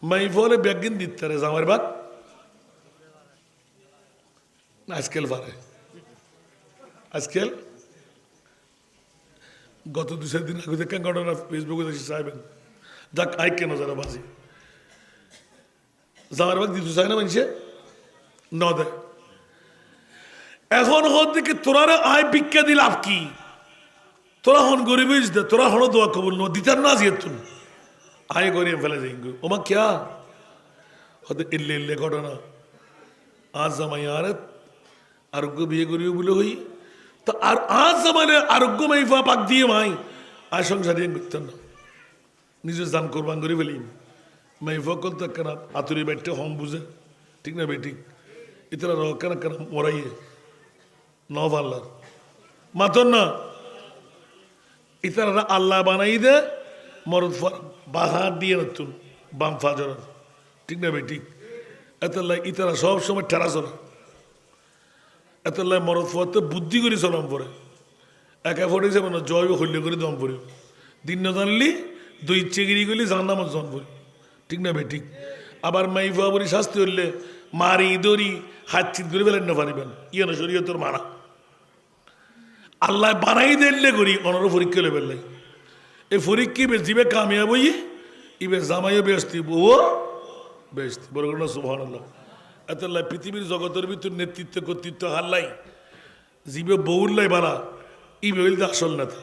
মাইফলে ব্যাগিন দিতে রে জামার বাদ আজকাল পারে আজকাল গত 2-4 দিন আগে দেখেন ঘটনা ফেসবুকে দেখি চাইবেন যাক আই কেন যারা বাজি জামার বাদ দিতে চায় না মানুষে ন দেয় এখন হচ্ছে তোরা আয় ভিক্ষা দি লাভ কি তোরা হন গরিব দে তোরা হন দোয়া কবুল ন দিতার না জিয়ে তুন আয় গরিব ফেলে যাই ওমা ক্যা হতে ইল্লে ইল্লে ঘটনা আজ জামাই আর আরোগ্য বিয়ে করিও বলে হই তো আর আজ জামাইলে আরোগ্য মাইফা পাক দিয়ে মাই আয় সংসার দিয়ে করতেন না নিজের দান কোরবান করে ফেলি মাইফা কল তো কেন আতুরি বেটে হম বুঝে ঠিক না বেটি ইতরা রহ কেন কেন মরাইয়ে নব আল্লাহ মাতন না ইতারা আল্লাহ বানাই দে মরদ বাহার দিয়ে নতুন বাম ফাজর ঠিক না ভাই ঠিক এতলাই ইতারা সব সময় ঠেরা চলে এতলাই মরদ ফতে বুদ্ধি করে চলাম পরে একা ফটেছে মানে জয় হইলে করে দম পড়ি দিন না জানলি দুই ইচ্ছেগিরি করলি জান্নামত জন পড়ি ঠিক না ভাই ঠিক আবার মাইফা বলি শাস্তি হইলে মারি দড়ি হাত চিত করে ফেলেন না পারিবেন ইয়ে না শরীয় তোর মানা আল্লাহ বানাই দিলে করি অনর পরীক্ষা লেবেল নাই এই পরীক্ষা জিবে কামিয়াব ইবে জামাইও বেস্তি বউ বেস্তি বড় না সুবহানাল্লাহ এত পৃথিবীর জগতের ভিতর নেতৃত্ব কর্তৃত্ব হাল্লাই জিবে বউল্লাই বাড়া ইবে হইল আসল নেতা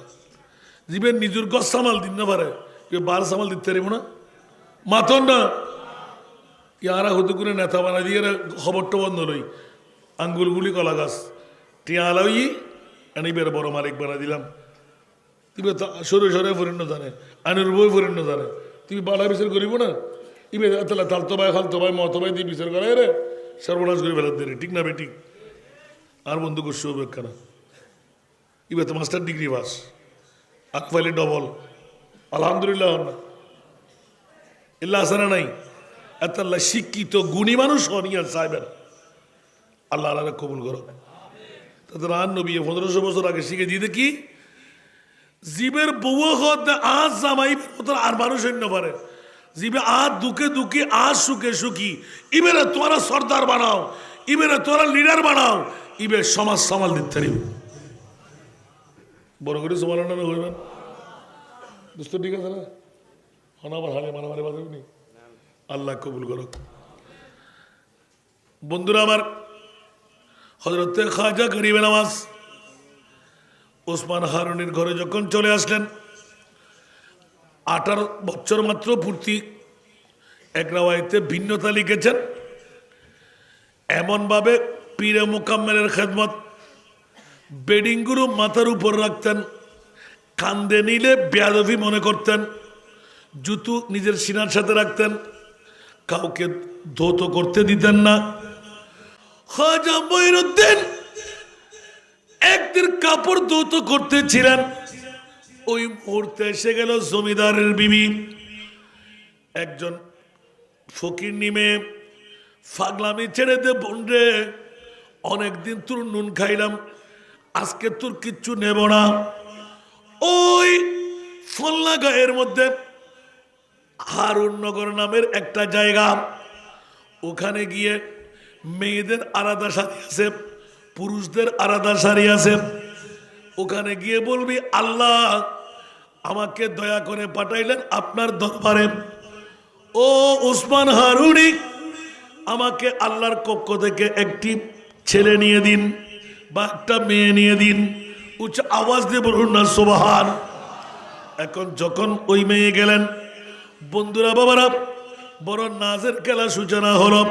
জিবে নিজের গছ সামাল দিন না পারে কেউ বার সামাল দিতে পারিব না মাতন না ইয়ারা হতে করে নেতা বানাই দিয়ে খবরটা বন্ধ লই আঙ্গুলগুলি কলা গাছ টিয়া আলাই এবার বড় মালিক বানা দিলাম তুমি সরে সরে ফরিন্ন জানে আইনের বই ফরিন্ন জানে তুমি বাড়া বিচার করিব না ইবে তাহলে তালতো ভাই খালতো ভাই মতো ভাই দিয়ে বিচার করাই রে সর্বনাশ করে ফেলার দেরি ঠিক না বেটি আর বন্ধু করছে অপেক্ষা না ইবে তো মাস্টার ডিগ্রি পাস আক ফাইলে ডবল আলহামদুলিল্লাহ না ইল্লা আসে না নাই এত শিক্ষিত গুণী মানুষ হনিয়া চাইবেন আল্লাহ আল্লাহ কবুল করো তাদের আর নবী 1500 বছর আগে শিখে দিয়ে দেখি জীবের বউ আজ জামাই আর মানুষ অন্য পারে জীবে আজ দুঃখে দুঃখী আজ সুখে সুখী ইবেরে তোরা সর্দার বানাও ইবেরে তোরা লিডার বানাও ইবে সমাজ সামাল দিতে পারিব বড় করে সমাল হইবেন বুঝতে ঠিক আছে না আমার হালে মারামারি বাজাবনি আল্লাহ কবুল করো বন্ধুরা আমার হযরতে খাজা গরিবে নওয়াজ ওসমান হারুনির ঘরে যখন চলে আসলেন 18 বছর মাত্র পূর্তি এক রাওয়ায়েতে ভিন্নতা লিখেছেন এমনভাবে পীরে মুকাম্মেলের খেদমত বেডিংগুলো মাথার উপর রাখতেন কান্দে নিলে বেয়াদবি মনে করতেন জুতো নিজের সিনার সাথে রাখতেন কাউকে ধৌত করতে দিতেন না খাজা মঈনুদ্দিন একদিন কাপড় ধৌত করতেছিলেন ওই মুহূর্তে এসে গেল জমিদারের বিবি একজন ফকির নিমে ফাগলামি ছেড়ে দে বোনরে অনেকদিন তোর নুন খাইলাম আজকে তোর কিচ্ছু নেব না ওই ফল্লা গায়ের মধ্যে হারুননগর নামের একটা জায়গা ওখানে গিয়ে মেয়েদের আলাদা শাড়ি আছে পুরুষদের আলাদা শাড়ি আছে ওখানে গিয়ে বলবি আল্লাহ আমাকে দয়া করে পাঠাইলেন আপনার দরবারে ও ওসমান হারুনি আমাকে আল্লাহর পক্ষ থেকে একটি ছেলে নিয়ে দিন বা একটা মেয়ে নিয়ে দিন উচ্চ আওয়াজ দিয়ে বলুন না সুবহান এখন যখন ওই মেয়ে গেলেন বন্ধুরা বাবারা বড় নাজের খেলা সূচনা হলো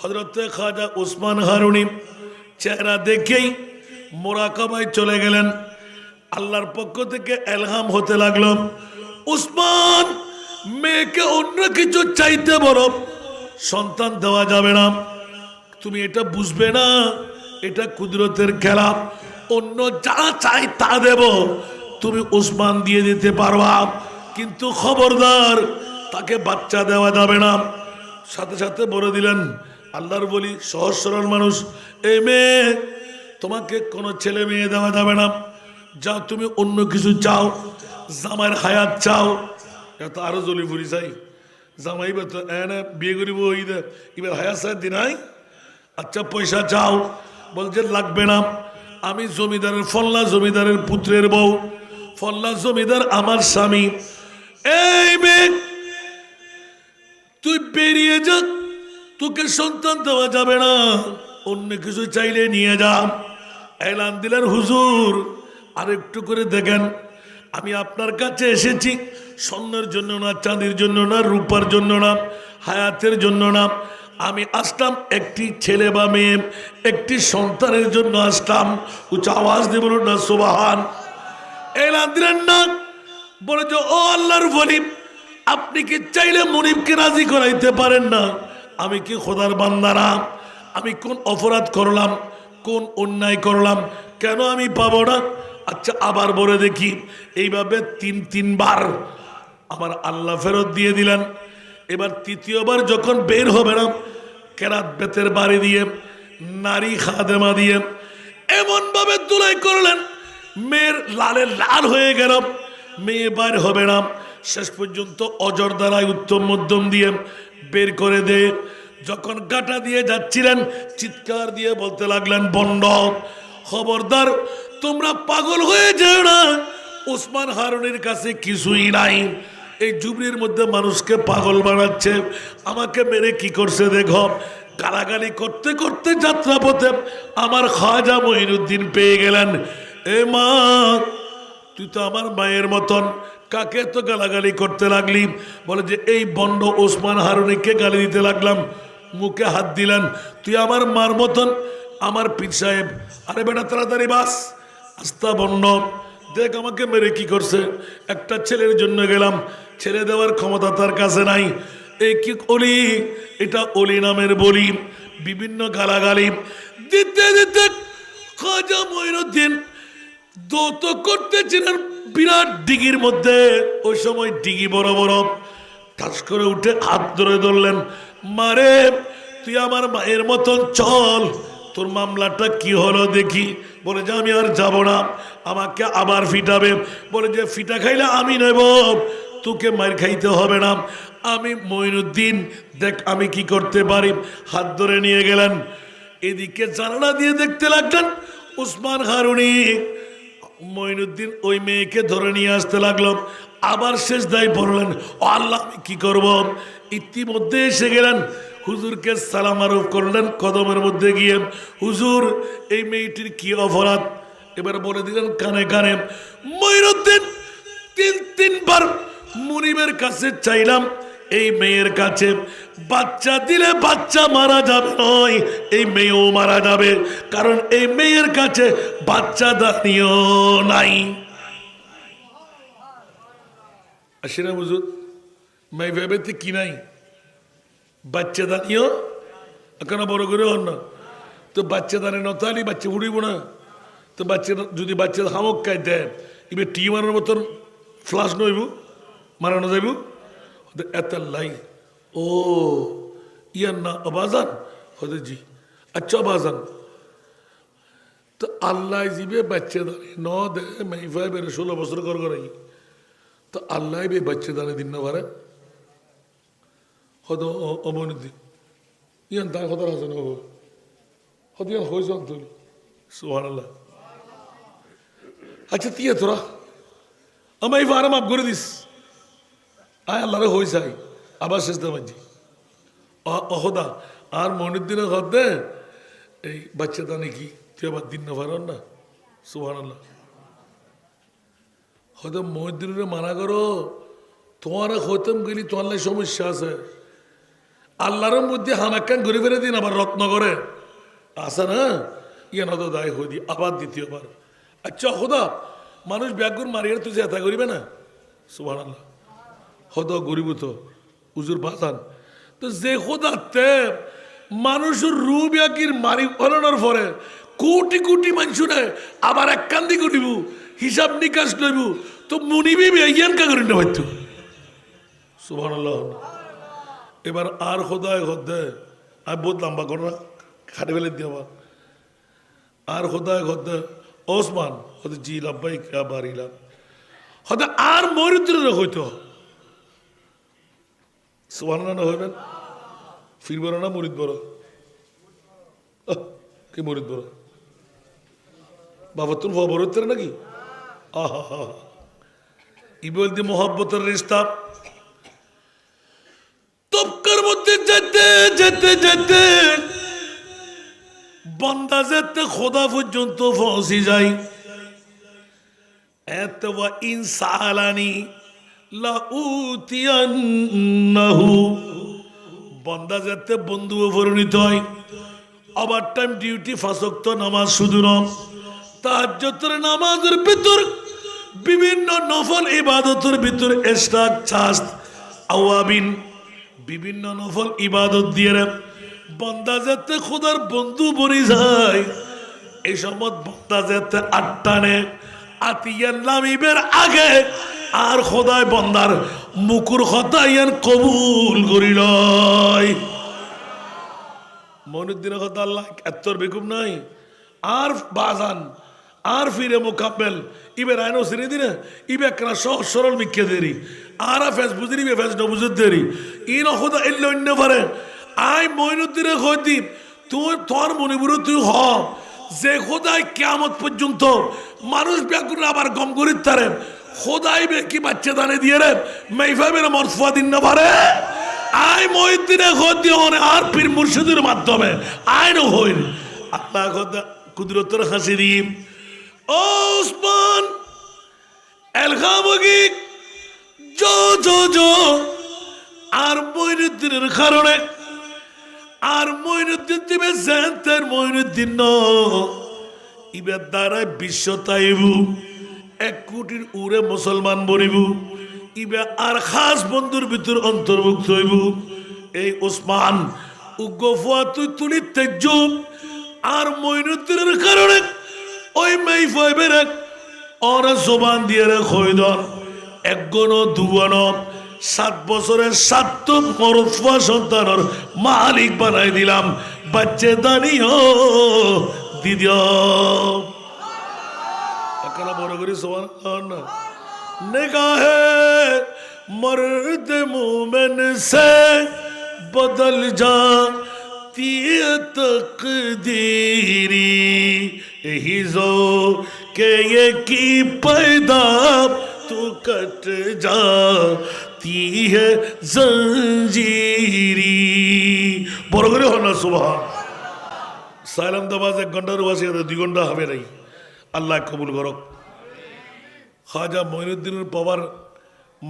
হযরতে খাজা ওসমান হারুনি চেহারা দেখেই মোরাকাবায় চলে গেলেন আল্লাহর পক্ষ থেকে এলহাম হতে লাগলো ওসমান মেয়েকে অন্য কিছু চাইতে বলো সন্তান দেওয়া যাবে না তুমি এটা বুঝবে না এটা কুদরতের খেলা অন্য যা চাই তা দেব তুমি ওসমান দিয়ে দিতে পারবা কিন্তু খবরদার তাকে বাচ্চা দেওয়া যাবে না সাথে সাথে বলে দিলেন আল্লাহর বলি সহজ সরল মানুষ এই মেয়ে তোমাকে কোনো ছেলে মেয়ে দেওয়া যাবে না যা তুমি অন্য কিছু চাও জামাইয়ের হায়াত চাও এত আরো জলি ফুরি চাই জামাইবে তো এনে বিয়ে করিব ঈদে এবার হায়ার সাহেব দিনাই আচ্ছা পয়সা চাও বলছে লাগবে না আমি জমিদারের ফল্লা জমিদারের পুত্রের বউ ফল্লা জমিদার আমার স্বামী এই মেয়ে তুই বেরিয়ে যা তোকে সন্তান দেওয়া যাবে না অন্য কিছু চাইলে নিয়ে যা এলান দিলেন হুজুর আরেকটু করে দেখেন আমি আপনার কাছে এসেছি স্বর্ণের জন্য না চাঁদির জন্য না রূপার জন্য না হায়াতের জন্য না আমি আসলাম একটি ছেলে বা মেয়ে একটি সন্তানের জন্য আসলাম উচ্চ আওয়াজ দিয়ে বলুন না সুবহান এলান দিলেন না বলে যে ও আল্লাহর ওলি আপনি কি চাইলে মনিবকে রাজি করাইতে পারেন না আমি কি খোদার বান্দা না আমি কোন অপরাধ করলাম কোন অন্যায় করলাম কেন আমি পাবো না আচ্ছা আবার বলে দেখি এইভাবে তিনবার আমার আল্লাহ ফেরত দিয়ে দিলেন এবার তৃতীয়বার যখন বের হবে না কেরাত বেতের বাড়ি দিয়ে নারী খাদেমা দিয়ে এমন ভাবে তুলাই করলেন মেয়ের লালে লাল হয়ে গেল মেয়ে বার হবে না শেষ পর্যন্ত অজর দ্বারায় উত্তম মধ্যম দিয়ে বের করে দে যখন গাটা দিয়ে যাচ্ছিলেন চিৎকার দিয়ে বলতে লাগলেন বন্ড খবরদার তোমরা পাগল হয়ে যেও না ওসমান হারুনের কাছে কিছুই নাই এই জুবরির মধ্যে মানুষকে পাগল বানাচ্ছে আমাকে মেরে কি করছে দেখো গালাগালি করতে করতে যাত্রাপথে আমার খাজা মঈনুদ্দিন পেয়ে গেলেন এ মা তুই তো আমার মায়ের মতন কাকে তো গালাগালি করতে লাগলি বলে যে এই বন্ড ওসমান হারুনিকে গালি দিতে লাগলাম মুখে হাত দিলেন তুই আমার মার মতন আমার পীর সাহেব আরে বেটা তাড়াতাড়ি বাস আস্তা বন্ড দেখ আমাকে মেরে কি করছে একটা ছেলের জন্য গেলাম ছেলে দেওয়ার ক্ষমতা তার কাছে নাই এই কি অলি এটা অলি নামের বলি বিভিন্ন গালাগালি দিতে দিতে খাজা মঈনুদ্দিন দৌত করতেছিলেন বিরাট ডিগির মধ্যে ওই সময় ডিগি বড় বড় ঠাস করে উঠে হাত ধরে ধরলেন মারে তুই আমার মায়ের মতন চল তোর মামলাটা কি হলো দেখি বলে যে আমি আর যাব না আমাকে আবার ফিটাবে বলে যে ফিটা খাইলে আমি নেব তোকে মার খাইতে হবে না আমি মঈনুদ্দিন দেখ আমি কি করতে পারি হাত ধরে নিয়ে গেলেন এদিকে জানালা দিয়ে দেখতে লাগলেন ওসমান হারুনি মঈনুদ্দিন ওই মেয়েকে ধরে নিয়ে আসতে লাগলো আবার শেষ দায় পড়লেন ও আল্লাহ আমি কি করব ইতিমধ্যে এসে গেলেন হুজুরকে সালাম আরোপ করলেন কদমের মধ্যে গিয়ে হুজুর এই মেয়েটির কি অপরাধ এবার বলে দিলেন কানে কানে মঈনুদ্দিন তিনবার মুনিবের কাছে চাইলাম এই মেয়ের কাছে বাচ্চা দিলে বাচ্চা মারা যাবে নয় এই মেয়েও মারা যাবে কারণ এই মেয়ের কাছে বাচ্চা দানিও নাই আসিনা বুঝুন মাই ভেবেতে কি নাই বাচ্চা দানিও এখনো বড় করে হন না তো বাচ্চা দানে নতালি বাচ্চা উড়িব না তো বাচ্চা যদি বাচ্চা হামক খাই দেয় এবার টি মারার মতন ফ্লাশ নইব মারানো যাইব এত লাই ও ইয়ার না আবাজান হতে জি আচ্ছা আবাজান তো আল্লাহ জিবে বাচ্চা দানে ন দে মাইফাই বের 16 বছর কর করাই তো আল্লাহ বে বাচ্চা দানে দিন না পারে হয়তো অবনতি ইয়ান তাই কথা আছে না হয়তো ইয়ান হয়ে যান তুই সুবহানাল্লাহ আচ্ছা তিয়া তোরা আমায় ফারাম আপ করে দিস আয় আল্লাহরে হয়ে যাই আবার শেষ দামাজি অহদা আর মঈনুদ্দিনের হদ্দে এই বাচ্চা দানে কি তুই আবার দিন না পারন না সুবহানাল্লাহ হয়তো মঈনুদ্দিনের মানা করো তোমার হইতাম গেলি তোমার লাই সমস্যা আছে আল্লাহর মধ্যে হানাক্কান ঘুরে ফেরে দিন আবার রত্ন করে আসে না ইয়ান হয়তো দায় হয়ে দি আবার দ্বিতীয়বার আচ্ছা খোদা মানুষ ব্যাগুর মারিয়ে তুই এতা করিবে না সুবহানাল্লাহ হয়তো গরিব তো উজুর বাতান তো যে খোদাতে মানুষের রু ব্যাগির মারি ফলানোর পরে কোটি কোটি মানুষরে আবার এক কান্দি করিব হিসাব নিকাশ লইব তো মুনিবি ইয়ান কা করি না হয়তো সুবহানাল্লাহ এবার আর খোদায় খদ্দে আমি বহুত লম্বা করো না খাটে ফেলে দিয়ে আবার আর খোদায় খদ্দে ওসমান হয়তো জি লাব্বাই বাড়িলাম হয়তো আর মরিদ্র হইতো সুবহানাল্লাহ না হইবেন ফির বড় না মুরিদ বড় কি মুরিদ বড় বাবা তুমি বড় হতে নাকি আহা ই বলতে মোহাব্বতের রিশতা তবকার মধ্যে যেতে যেতে যেতে বান্দা যেতে খোদা পর্যন্ত পৌঁছে যায় এত ওয়া ইনসালানি লা উতিয়ান্নাহু বান্দা যেতে বন্ধু পরিণত হয় ওভার টাইম ডিউটি পাঁচ ওয়াক্ত নামাজ শুধু না তাহাজ্জুদের নামাজের ভিতর বিভিন্ন নফল ইবাদতের ভিতর ইশরাক চাষ আওয়াবিন বিভিন্ন নফল ইবাদত দিয়ে বান্দা যাতে খোদার বন্ধু বনি যায় এই সময় বান্দা যাতে আটটানে আতিয়ান নামিবের আগে আর খোদায় বন্দার মুকুর খতাইয়ান কবুল করি লয় মনুদ্দিনের কথা আল্লাহ এত্তর বেকুব নাই আর বাজান আর ফিরে মোকাব্বেল ইবে রায়নো শ্রেণী দিনে ইবে একটা সহজ সরল মিক্ষে দেরি আর ফেস বুঝি ইবে ফেস নবুঝত দেরি ই নখোদা এল্ল অন্য পারে আই মইনুদ্দিনে খোদি তুই তোর মনিপুরে তুই হ যে খোদাই কিয়ামত পর্যন্ত মানুষ ব্যাকুল আবার গম করিত তারে খোদাই বে কি বাচ্চা দানে দিয়ে রে মেইফাবের মরফা দিন না পারে আই মইনুদ্দিনে খোদি হনে আর পীর মুর্শিদের মাধ্যমে আইন হইল আল্লাহ খোদা কুদরতের হাসি দিই ওসমান এলখামগি জো আর মইনুদ্দিনের কারণে আর মইনুদ্দিন দিবে জানতের মইনুদ্দিন ন ইবের দ্বারাই বিশ্ব তাইবু 1 কোটির উড়ে মুসলমান বনিবু ইবে আর খাস বন্ধুর ভিতর অন্তর্ভুক্ত হইব এই ওসমান উগ্গফুয়া তুই তুলি তেজ আর মইনুদ্দিনের কারণে ওই মেইফাইবের ওরা জবান দিয়ে রে খৈদন একগণ দুগণ 7 বছরের 7 মরফা সন্তানের মালিক বানাই দিলাম বাচ্চে দানিও দিদিও একলা বড় করে সুবহান না নিগাহে মর্দ মুমিন সে বদল যা तकदीरी ही जो के ये की पैदा तू कट जाती है जंजीरी বড় করে হল না সুবহান সালাম দাবাজ 1 ঘন্টার ওয়াসি 2 ঘন্টা হবে নাই আল্লাহ কবুল করুক খাজা মঈনুদ্দিনের পাওয়ার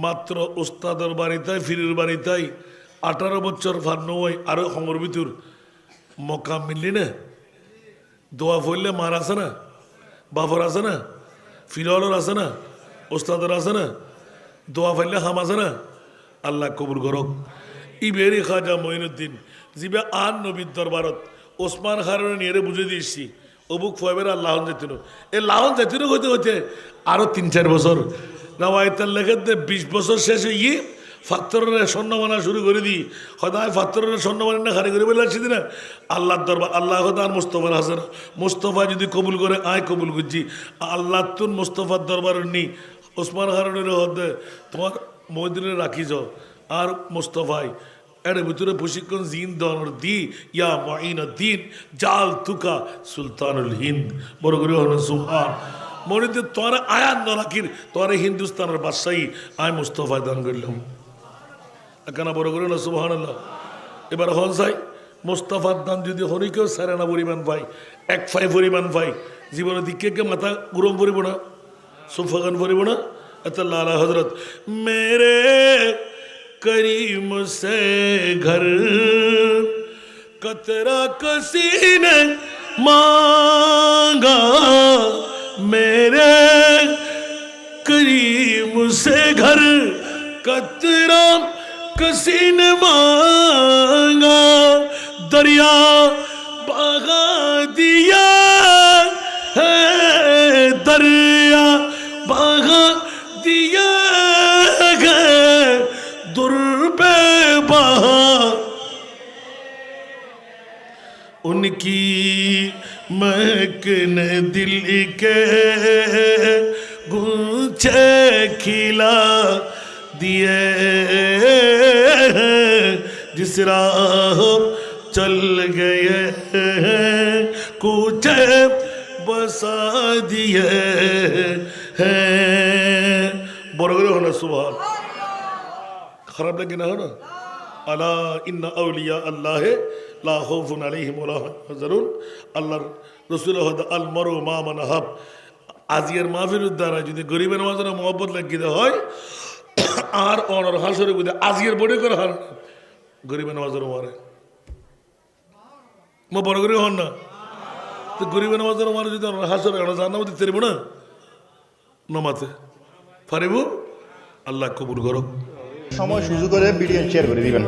মাত্র উস্তাদের বাড়িতে ফিরের বাড়িতে 18 বছর ফান্ন হয় আর খমর ভিতর মকাম মিললি না দোয়া ফইলে মার আছে না বাফর আছে না ফিরওয়ালর আছে না ওস্তাদের আছে না দোয়া ফাইলে হাম আছে না আল্লাহ কবুল করুক ইবেরি খাজা মঈনুদ্দিন জিবে আন নবীর দরবারত ওসমান খানের নিয়ে বুঝে দিয়েছি অবুক ফয়েবের আর লাহন যেতিন এই লাহন যেতিন হইতে হইতে আরো 3-4 বছর রাওয়াইতার লেখে 20 বছর শেষ হয়ে ফাত্তরের স্বর্ণমানা শুরু করে দিই হয়তো ফাত্তরের স্বর্ণমানা না খারি করে বলে আসছি না আল্লাহর দরবার আল্লাহ হয়তো আর মোস্তফার হাসান মোস্তফা যদি কবুল করে আয় কবুল করছি আল্লাহ তুন মোস্তফার দরবার নি ওসমান খানের হতে তোমার মহিদিনে রাখি যাও আর মোস্তফাই এর ভিতরে প্রশিক্ষণ জিন দনর দি ইয়া মুঈনুদ্দিন জাল তুকা সুলতানুল হিন্দ বড় করে হলো সুবহান মরিদে তোরা আয়াত ন রাখির তোরা হিন্দুস্তানের বাদশাহী আয় মোস্তফায় দান করলাম কেন বড় করে না সুবহানাল্লাহ এবার হন চাই মোস্তফার দান যদি হরিকেও সারেনা পরিমাণ পাই 1 ফাই পরিমাণ পাই জীবনের দিকে কে মাথা গরম পড়িব না সুফাগান পড়িব না এত লালা হজরত মেরে करीम से घर कतरा किसी ने मांगा मेरे करीम से घर कतरा किसी ने मांगा दरिया बहा दिया है दरिया बहा दिया है दुर्बे बहा उनकी महकने दिल के गुंचे खिला दिए जिस राह चल गए कुछ बसा दिए हैं বড় করে হলো সুবহান খারাপ লাগে না হলো আলা ইন্না আউলিয়া আল্লাহ লা খাউফুন আলাইহিম ওয়া লা হুম ইয়াহজানুন আল্লাহর রাসূল হদ আল মারু মা মান হাব আজিয়ার মাহফিলের দ্বারা যদি গরিবের মাঝে মহব্বত লাগিয়ে হয় আর অনর হাসরে বুঝে আজিয়ার বড় করে হার গরিবের মাঝে মারে মো বড় করে হন না তো গরিবের মাঝে মারে যদি হাসরে জান্নাত দিতে পারবো না নমাতে পারিব আল্লাহ কবুল করুক সময় সুযোগ করে ভিডিও শেয়ার করে দিবেন